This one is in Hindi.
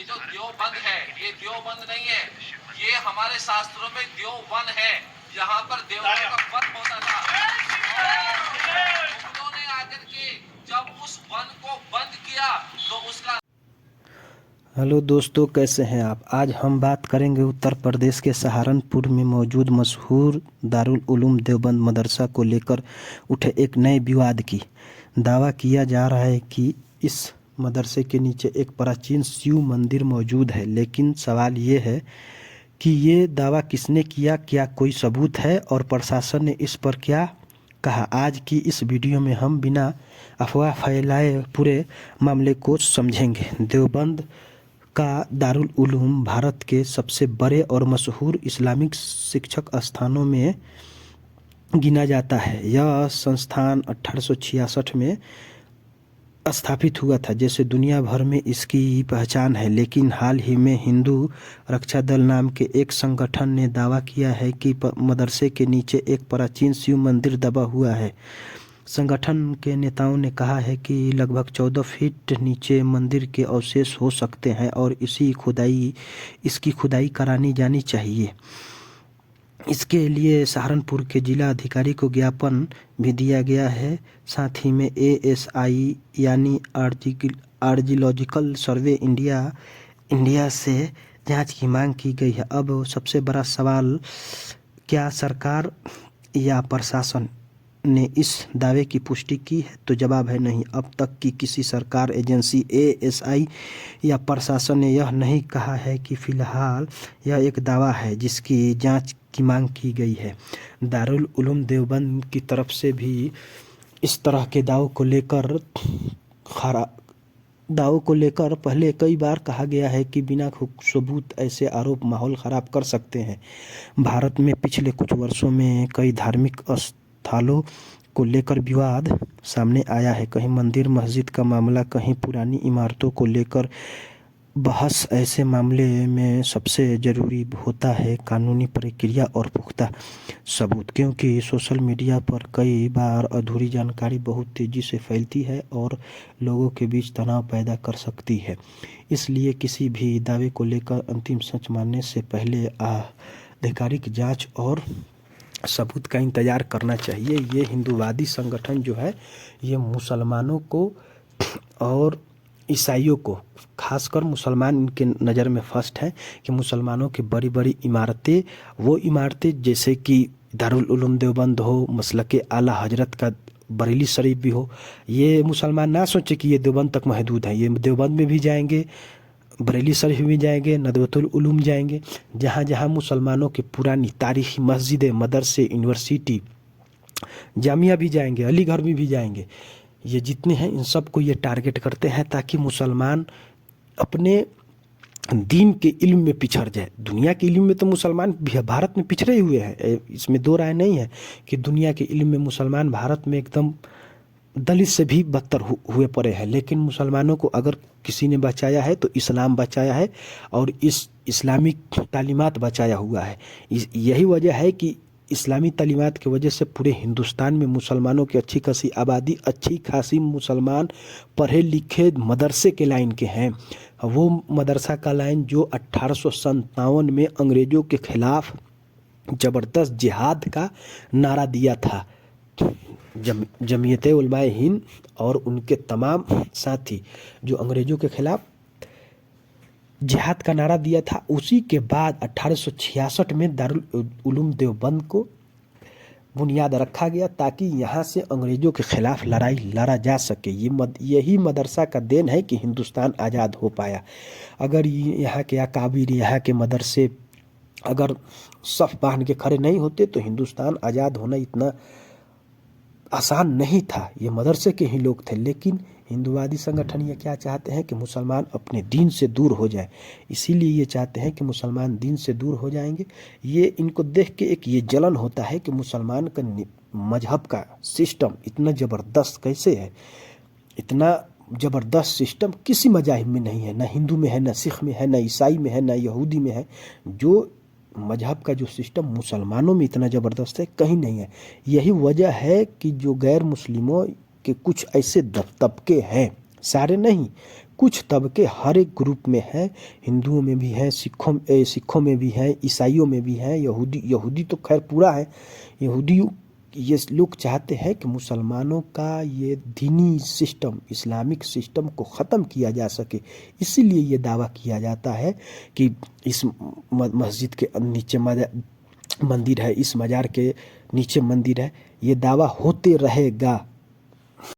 ये जो देवबंद है ये देवबंद नहीं है, ये हमारे शास्त्रों में देववन है। यहाँ पर देवता का वन होता था। उन्होंने आकर के जब उस वन को बंद किया तो उसका। हेलो दोस्तों, कैसे हैं आप। आज हम बात करेंगे उत्तर प्रदेश के सहारनपुर में मौजूद मशहूर दारुल उलूम देवबंद मदरसा को लेकर उठे एक नए विवाद की। दावा किया जा रहा है कि इस मदरसे के नीचे एक प्राचीन शिव मंदिर मौजूद है, लेकिन सवाल ये है कि ये दावा किसने किया, क्या कोई सबूत है और प्रशासन ने इस पर क्या कहा। आज की इस वीडियो में हम बिना अफवाह फैलाए पूरे मामले को समझेंगे। देवबंद का दारुल उलूम भारत के सबसे बड़े और मशहूर इस्लामिक शिक्षक स्थानों में गिना जाता है। यह संस्थान 1866 में स्थापित हुआ था, जैसे दुनिया भर में इसकी पहचान है। लेकिन हाल ही में हिंदू रक्षा दल नाम के एक संगठन ने दावा किया है कि मदरसे के नीचे एक प्राचीन शिव मंदिर दबा हुआ है। संगठन के नेताओं ने कहा है कि लगभग 14 फीट नीचे मंदिर के अवशेष हो सकते हैं और इसकी खुदाई करानी जानी चाहिए। इसके लिए सहारनपुर के जिला अधिकारी को ज्ञापन भी दिया गया है। साथ ही में ASI यानी आर्जियोलॉजिकल सर्वे इंडिया से जांच की मांग की गई है। अब सबसे बड़ा सवाल, क्या सरकार या प्रशासन ने इस दावे की पुष्टि की है? तो जवाब है नहीं। अब तक की किसी सरकार, एजेंसी, ASI या प्रशासन ने यह नहीं कहा है कि फिलहाल यह एक दावा है जिसकी जांच की मांग की गई है। दारुल उलूम देवबंद की तरफ से भी इस तरह के दावों को लेकर पहले कई बार कहा गया है कि बिना सबूत ऐसे आरोप माहौल ख़राब कर सकते हैं। भारत में पिछले कुछ वर्षों में कई धार्मिक स्थलों को लेकर विवाद सामने आया है। कहीं मंदिर मस्जिद का मामला, कहीं पुरानी इमारतों को लेकर बहस। ऐसे मामले में सबसे ज़रूरी होता है कानूनी प्रक्रिया और पुख्ता सबूत, क्योंकि सोशल मीडिया पर कई बार अधूरी जानकारी बहुत तेज़ी से फैलती है और लोगों के बीच तनाव पैदा कर सकती है। इसलिए किसी भी दावे को लेकर अंतिम सच मानने से पहले आधिकारिक जांच और सबूत का इंतज़ार करना चाहिए। ये हिंदूवादी संगठन जो है, ये मुसलमानों को और ईसाइयों को, खासकर मुसलमान इनके नज़र में फर्स्ट है कि मुसलमानों की बड़ी बड़ी इमारतें, वो इमारतें जैसे कि दारुल उलूम देवबंद हो, मसलके आला हजरत का बरेली शरीफ भी हो, ये मुसलमान ना सोचे कि ये देवबंद तक महदूद है। ये देवबंद में भी जाएंगे, बरेली शरीफ में जाएंगे, नदवतुल उलूम जाएंगे, जहाँ जहाँ मुसलमानों की पुरानी तारीखी मस्जिदें, मदरसे, यूनिवर्सिटी, जामिया भी जाएंगे, अलीगढ़ में भी जाएंगे। ये जितने हैं इन सब को ये टारगेट करते हैं ताकि मुसलमान अपने दीन के इल्म में पिछड़ जाए। दुनिया के इल्म में तो मुसलमान भारत में पिछड़े हुए हैं, इसमें दो राय नहीं है कि दुनिया के इल्म में मुसलमान भारत में एकदम दलित से भी बदतर हुए पड़े हैं। लेकिन मुसलमानों को अगर किसी ने बचाया है तो इस्लाम बचाया है और इस इस्लामिक तालीमात बचाया हुआ है। यही वजह है कि इस्लामी तालीमात की वजह से पूरे हिंदुस्तान में मुसलमानों की अच्छी खासी आबादी, अच्छी खासी मुसलमान पढ़े लिखे मदरसे के लाइन के हैं। वो मदरसा का लाइन जो 1857 में अंग्रेज़ों के खिलाफ ज़बरदस्त जिहाद का नारा दिया था। जमीयत उलमाए हिंद और उनके तमाम साथी जो अंग्रेज़ों के खिलाफ जिहाद का नारा दिया था, उसी के बाद 1866 में दारुल उलूम देवबंद को बुनियाद रखा गया ताकि यहाँ से अंग्रेज़ों के खिलाफ लड़ाई लड़ा जा सके। यही मदरसा का देन है कि हिंदुस्तान आज़ाद हो पाया। अगर यहाँ के अकाबिर, यहाँ के मदरसे अगर सफ़ बांध के खड़े नहीं होते तो हिंदुस्तान आज़ाद होना इतना आसान नहीं था। ये मदरसे के ही लोग थे। लेकिन हिंदूवादी संगठन ये क्या चाहते हैं कि मुसलमान अपने दीन से दूर हो जाए। इसीलिए ये चाहते हैं कि मुसलमान दीन से दूर हो जाएंगे। ये इनको देख के एक ये जलन होता है कि मुसलमान का मजहब का सिस्टम इतना ज़बरदस्त कैसे है। इतना ज़बरदस्त सिस्टम किसी मज़ाहिब में नहीं है, ना हिंदू में है, ना सिख में है, ना ईसाई में है, ना यहूदी में है। जो मजहब का जो सिस्टम मुसलमानों में इतना ज़बरदस्त है, कहीं नहीं है। यही वजह है कि जो गैर मुस्लिमों के कुछ ऐसे तबके हैं, सारे नहीं, कुछ तबके हर एक ग्रुप में है, हिंदुओं में भी है, सिखों में भी है, ईसाइयों में भी है, यहूदी तो खैर पूरा है। यहूदी ये लोग चाहते हैं कि मुसलमानों का ये दीनी सिस्टम, इस्लामिक सिस्टम को ख़त्म किया जा सके। इसीलिए ये दावा किया जाता है कि इस मस्जिद के नीचे मंदिर है, इस मज़ार के नीचे मंदिर है। ये दावा होते रहेगा।